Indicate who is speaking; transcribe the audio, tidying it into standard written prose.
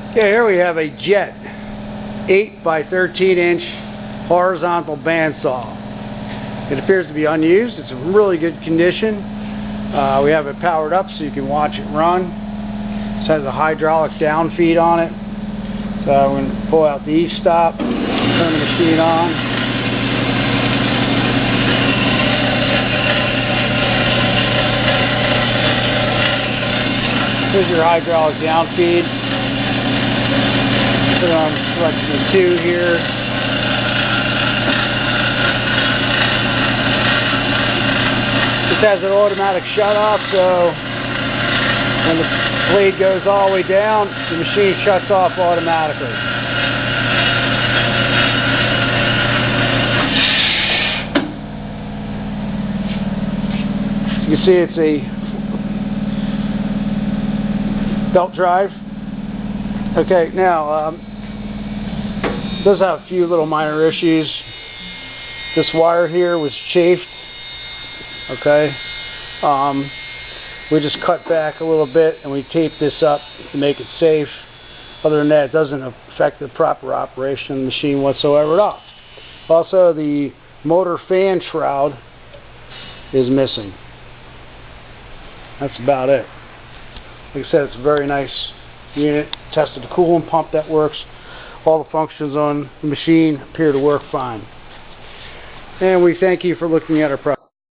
Speaker 1: Okay, here we have a Jet 8 by 13 inch horizontal bandsaw. It appears to be unused. It's in really good condition. We have it powered up so you can watch it run. It has a hydraulic down feed on it. So I'm going to pull out the e-stop, turn the machine on. Here's your hydraulic down feed. Put on selection 2 here. This has an automatic shut off, so when the blade goes all the way down, the machine shuts off automatically. You can see it's a belt drive. Okay, now it does have a few little minor issues. This wire here was chafed. Okay, we just cut back a little bit and we taped this up to make it safe. Other than that, it doesn't affect the proper operation of the machine whatsoever at all. Also, the motor fan shroud is missing. That's about it. Like I said, it's a very nice unit. Tested the coolant pump, that works. All the functions on the machine appear to work fine. And we thank you for looking at our product.